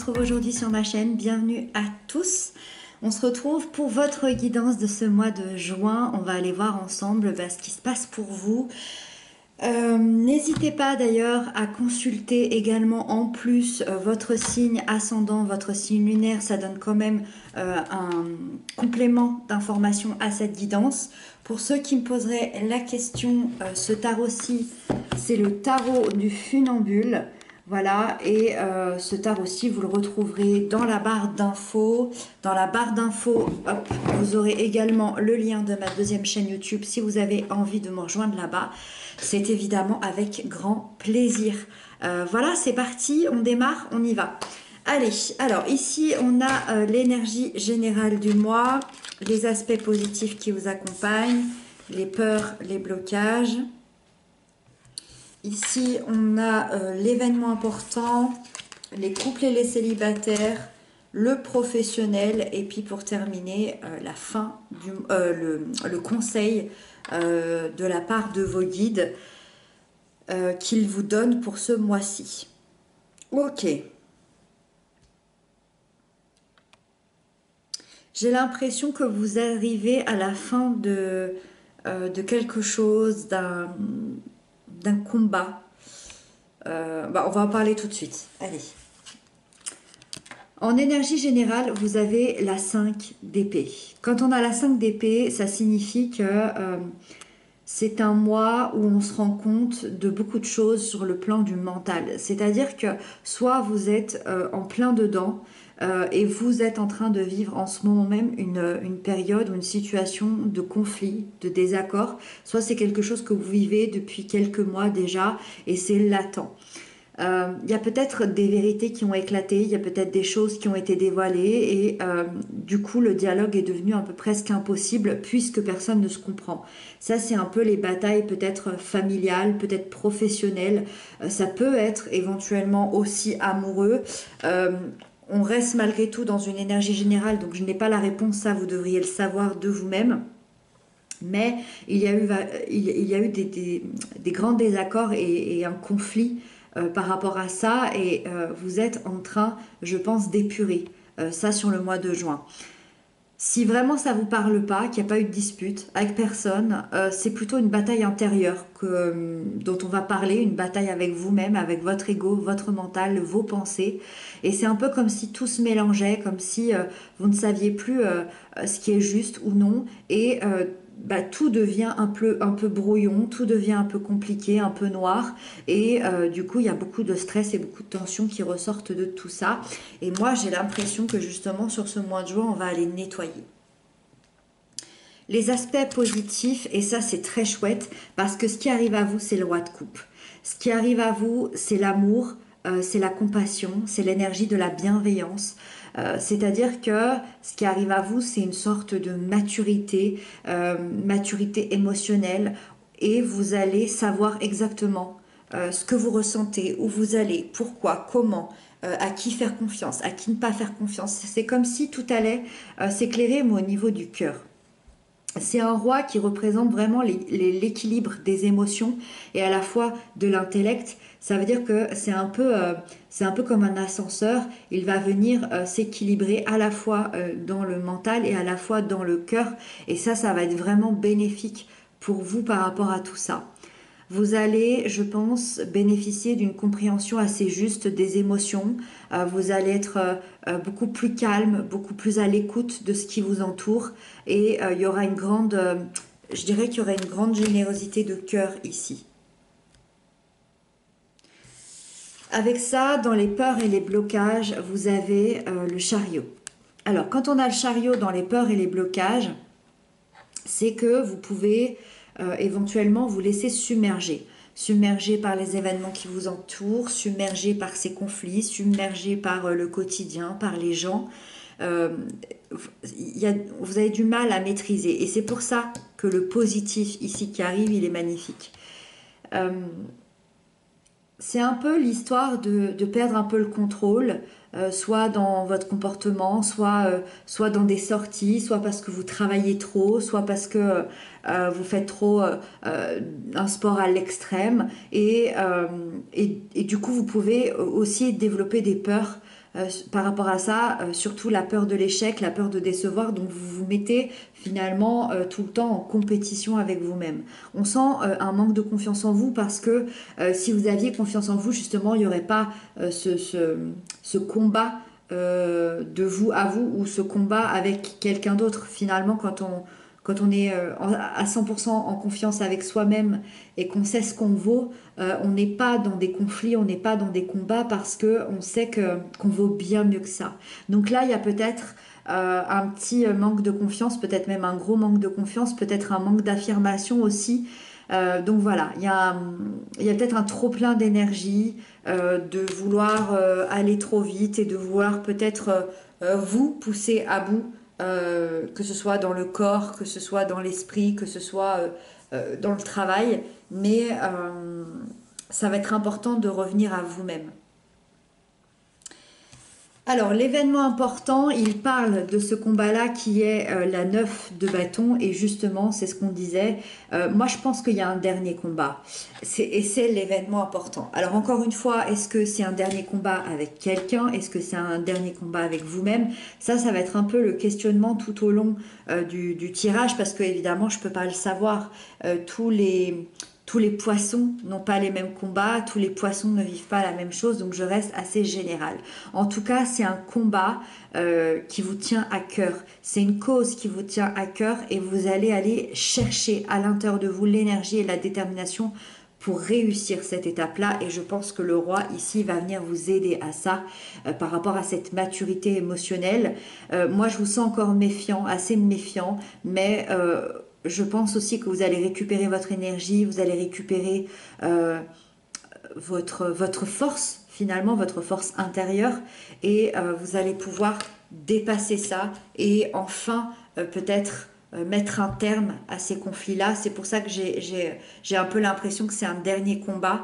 retrouve aujourd'hui sur ma chaîne. Bienvenue à tous. On se retrouve pour votre guidance de ce mois de juin. On va aller voir ensemble ce qui se passe pour vous. N'hésitez pas d'ailleurs à consulter également en plus votre signe ascendant, votre signe lunaire. Ça donne quand même un complément d'information à cette guidance. Pour ceux qui me poseraient la question, ce tarot-ci, c'est le tarot du funambule. Voilà, et ce tarot-ci, vous le retrouverez dans la barre d'infos. Dans la barre d'infos, hop, vous aurez également le lien de ma deuxième chaîne YouTube si vous avez envie de me rejoindre là-bas. C'est évidemment avec grand plaisir. Voilà, c'est parti, on démarre, on y va. Allez, alors ici, on a l'énergie générale du mois, les aspects positifs qui vous accompagnent, les peurs, les blocages. Ici, on a l'événement important, les couples et les célibataires, le professionnel, et puis pour terminer, la fin le conseil de la part de vos guides qu'ils vous donnent pour ce mois-ci. Ok. J'ai l'impression que vous arrivez à la fin de quelque chose, d'un combat. On va en parler tout de suite. Allez. En énergie générale, vous avez la 5 d'épée. Quand on a la 5 d'épée, ça signifie que c'est un mois où on se rend compte de beaucoup de choses sur le plan du mental. C'est-à-dire que soit vous êtes en plein dedans et vous êtes en train de vivre en ce moment même une période ou une situation de conflit, de désaccord, soit c'est quelque chose que vous vivez depuis quelques mois déjà et c'est latent. Il y a peut-être des vérités qui ont éclaté, il y a peut-être des choses qui ont été dévoilées et du coup le dialogue est devenu un peu presque impossible puisque personne ne se comprend. Ça c'est un peu les batailles peut-être familiales, peut-être professionnelles, ça peut être éventuellement aussi amoureux. On reste malgré tout dans une énergie générale, donc je n'ai pas la réponse, ça vous devriez le savoir de vous-même. Mais il y a eu des grands désaccords et un conflit par rapport à ça et vous êtes en train, je pense, d'épurer ça sur le mois de juin. Si vraiment ça vous parle pas, qu'il n'y a pas eu de dispute avec personne, c'est plutôt une bataille intérieure dont on va parler, une bataille avec vous-même, avec votre ego, votre mental, vos pensées. Et c'est un peu comme si tout se mélangeait, comme si vous ne saviez plus ce qui est juste ou non. Et tout devient un peu brouillon, tout devient un peu compliqué, un peu noir. Et du coup, il y a beaucoup de stress et beaucoup de tensions qui ressortent de tout ça. Et moi, j'ai l'impression que justement, sur ce mois de juin, on va aller nettoyer. Les aspects positifs, et ça c'est très chouette, parce que ce qui arrive à vous, c'est le roi de coupe. Ce qui arrive à vous, c'est l'amour, c'est la compassion, c'est l'énergie de la bienveillance. C'est-à-dire que ce qui arrive à vous, c'est une sorte de maturité, maturité émotionnelle, et vous allez savoir exactement ce que vous ressentez, où vous allez, pourquoi, comment, à qui faire confiance, à qui ne pas faire confiance. C'est comme si tout allait s'éclairer, mais au niveau du cœur. C'est un roi qui représente vraiment l'équilibre des émotions et à la fois de l'intellect. Ça veut dire que c'est un peu comme un ascenseur. Il va venir s'équilibrer à la fois dans le mental et à la fois dans le cœur. Et ça va être vraiment bénéfique pour vous par rapport à tout ça. Vous allez, je pense, bénéficier d'une compréhension assez juste des émotions. Vous allez être beaucoup plus calme, beaucoup plus à l'écoute de ce qui vous entoure. Et il y aura je dirais qu'il y aura une grande générosité de cœur ici. Avec ça, dans les peurs et les blocages, vous avez le chariot. Alors, quand on a le chariot dans les peurs et les blocages, c'est que vous pouvez éventuellement vous laisser submerger par les événements qui vous entourent, submerger par ces conflits, submerger par le quotidien, par les gens. Vous avez du mal à maîtriser et c'est pour ça que le positif ici qui arrive, il est magnifique. C'est un peu l'histoire de perdre un peu le contrôle, soit dans votre comportement, soit dans des sorties, soit parce que vous travaillez trop, soit parce que vous faites trop un sport à l'extrême. Et du coup, vous pouvez aussi développer des peurs par rapport à ça, surtout la peur de l'échec, la peur de décevoir, donc vous vous mettez finalement tout le temps en compétition avec vous-même. On sent un manque de confiance en vous parce que si vous aviez confiance en vous, justement, il n'y aurait pas ce combat de vous à vous ou ce combat avec quelqu'un d'autre. Finalement, quand on est à 100% en confiance avec soi-même et qu'on sait ce qu'on vaut, on n'est pas dans des conflits, on n'est pas dans des combats parce que on sait qu'on vaut bien mieux que ça. Donc là, il y a peut-être un petit manque de confiance, peut-être même un gros manque de confiance, peut-être un manque d'affirmation aussi. Donc voilà, il y a peut-être un trop plein d'énergie, de vouloir aller trop vite et de vouloir peut-être vous pousser à bout, que ce soit dans le corps, que ce soit dans l'esprit, que ce soit dans le travail. Mais ça va être important de revenir à vous-même. Alors, l'événement important, il parle de ce combat-là qui est la 9 de bâton et justement, c'est ce qu'on disait. Moi, je pense qu'il y a un dernier combat et c'est l'événement important. Alors, encore une fois, est-ce que c'est un dernier combat avec quelqu'un? Est-ce que c'est un dernier combat avec vous-même? Ça va être un peu le questionnement tout au long du tirage parce que évidemment, je ne peux pas le savoir. Tous les poissons n'ont pas les mêmes combats, tous les poissons ne vivent pas la même chose, donc je reste assez générale. En tout cas, c'est un combat qui vous tient à cœur. C'est une cause qui vous tient à cœur et vous allez aller chercher à l'intérieur de vous l'énergie et la détermination pour réussir cette étape-là. Et je pense que le roi ici va venir vous aider à ça par rapport à cette maturité émotionnelle. Moi, je vous sens encore méfiant, assez méfiant, mais je pense aussi que vous allez récupérer votre énergie, vous allez récupérer votre force, finalement, votre force intérieure, et vous allez pouvoir dépasser ça et enfin peut-être mettre un terme à ces conflits-là. C'est pour ça que j'ai un peu l'impression que c'est un dernier combat,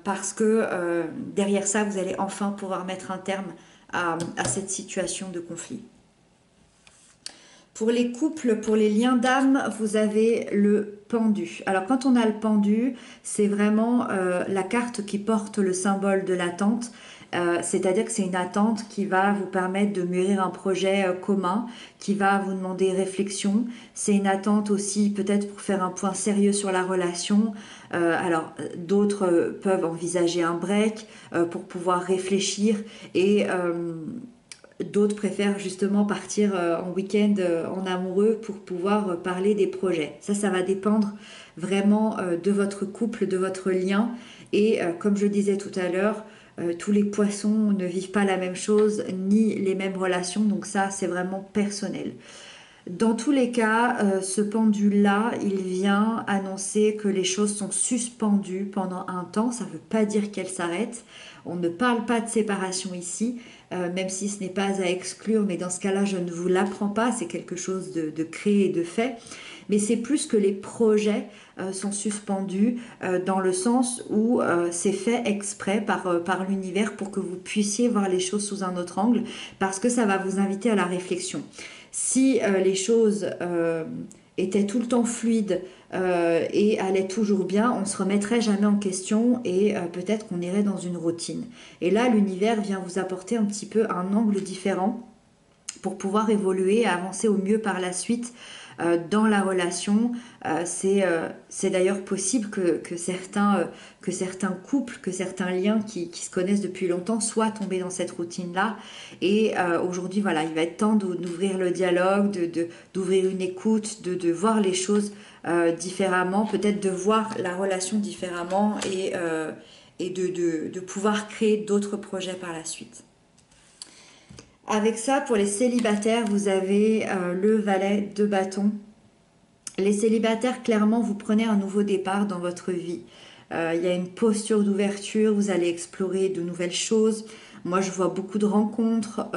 parce que derrière ça, vous allez enfin pouvoir mettre un terme à cette situation de conflit. Pour les couples, pour les liens d'âme, vous avez le pendu. Alors quand on a le pendu, c'est vraiment la carte qui porte le symbole de l'attente. C'est-à-dire que c'est une attente qui va vous permettre de mûrir un projet commun, qui va vous demander réflexion. C'est une attente aussi peut-être pour faire un point sérieux sur la relation. Alors d'autres peuvent envisager un break pour pouvoir réfléchir et d'autres préfèrent justement partir en week-end en amoureux pour pouvoir parler des projets. Ça va dépendre vraiment de votre couple, de votre lien. Et comme je disais tout à l'heure, tous les poissons ne vivent pas la même chose, ni les mêmes relations. Donc ça, c'est vraiment personnel. Dans tous les cas, ce pendule-là, il vient annoncer que les choses sont suspendues pendant un temps. Ça ne veut pas dire qu'elles s'arrêtent. On ne parle pas de séparation ici, même si ce n'est pas à exclure, mais dans ce cas-là, je ne vous l'apprends pas. C'est quelque chose de créé et de fait. Mais c'est plus que les projets sont suspendus dans le sens où c'est fait exprès par l'univers pour que vous puissiez voir les choses sous un autre angle, parce que ça va vous inviter à la réflexion. Si les choses étaient tout le temps fluides et allaient toujours bien, on ne se remettrait jamais en question et peut-être qu'on irait dans une routine. Et là, l'univers vient vous apporter un petit peu un angle différent pour pouvoir évoluer et avancer au mieux par la suite dans la relation. C'est d'ailleurs possible que certains couples, que certains liens qui se connaissent depuis longtemps soient tombés dans cette routine-là. Et aujourd'hui, voilà, il va être temps d'ouvrir le dialogue, d'ouvrir une écoute, de voir les choses différemment, peut-être de voir la relation différemment et de pouvoir créer d'autres projets par la suite. Avec ça, pour les célibataires, vous avez le valet de bâton. Les célibataires, clairement, vous prenez un nouveau départ dans votre vie. Il y a une posture d'ouverture, vous allez explorer de nouvelles choses. Moi, je vois beaucoup de rencontres,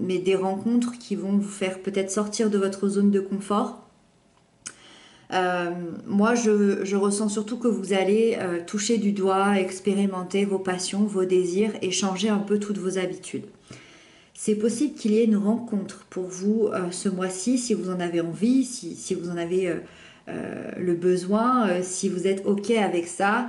mais des rencontres qui vont vous faire peut-être sortir de votre zone de confort. Moi, je ressens surtout que vous allez toucher du doigt, expérimenter vos passions, vos désirs et changer un peu toutes vos habitudes. C'est possible qu'il y ait une rencontre pour vous ce mois-ci, si vous en avez envie, si vous en avez le besoin. Si vous êtes OK avec ça,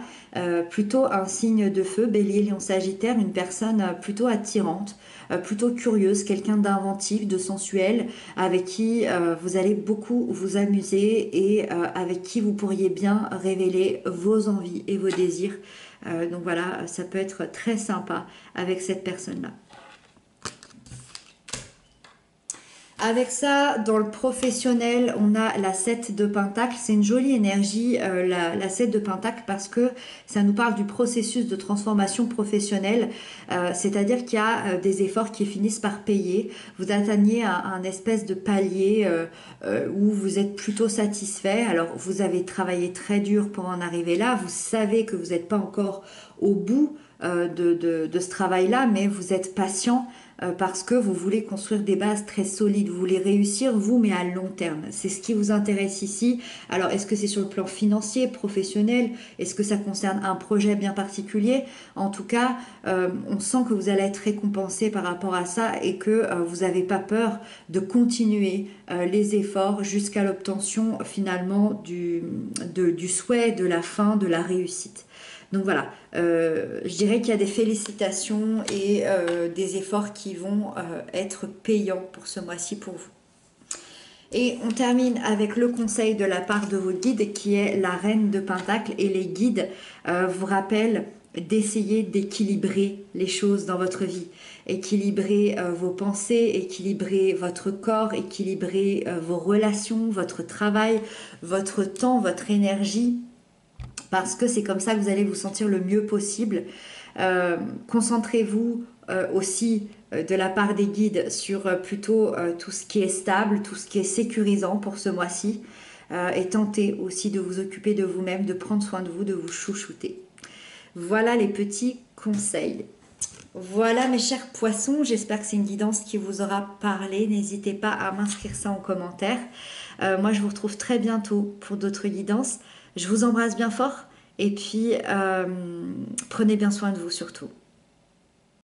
plutôt un signe de feu, Bélier, Lion, Sagittaire, une personne plutôt attirante, plutôt curieuse, quelqu'un d'inventif, de sensuel, avec qui vous allez beaucoup vous amuser et avec qui vous pourriez bien révéler vos envies et vos désirs. Donc voilà, ça peut être très sympa avec cette personne-là. Avec ça, dans le professionnel, on a la 7 de Pentacle. C'est une jolie énergie, la 7 de Pentacle, parce que ça nous parle du processus de transformation professionnelle. C'est-à-dire qu'il y a des efforts qui finissent par payer. Vous atteignez un espèce de palier où vous êtes plutôt satisfait. Alors, vous avez travaillé très dur pour en arriver là. Vous savez que vous n'êtes pas encore au bout de ce travail-là, mais vous êtes patient parce que vous voulez construire des bases très solides, vous voulez réussir vous, mais à long terme. C'est ce qui vous intéresse ici. Alors, est-ce que c'est sur le plan financier, professionnel? Est-ce que ça concerne un projet bien particulier? En tout cas, on sent que vous allez être récompensé par rapport à ça et que vous n'avez pas peur de continuer les efforts jusqu'à l'obtention finalement du souhait, de la fin, de la réussite. Donc voilà, je dirais qu'il y a des félicitations et des efforts qui vont être payants pour ce mois-ci pour vous. Et on termine avec le conseil de la part de votre guide qui est la reine de Pentacle. Et les guides vous rappellent d'essayer d'équilibrer les choses dans votre vie. Équilibrer vos pensées, équilibrer votre corps, équilibrer vos relations, votre travail, votre temps, votre énergie. Parce que c'est comme ça que vous allez vous sentir le mieux possible. Concentrez-vous aussi de la part des guides sur plutôt tout ce qui est stable, tout ce qui est sécurisant pour ce mois-ci. Et tentez aussi de vous occuper de vous-même, de prendre soin de vous, de vous chouchouter. Voilà les petits conseils. Voilà mes chers poissons, j'espère que c'est une guidance qui vous aura parlé. N'hésitez pas à m'inscrire ça en commentaire. Moi je vous retrouve très bientôt pour d'autres guidances. Je vous embrasse bien fort et puis prenez bien soin de vous surtout.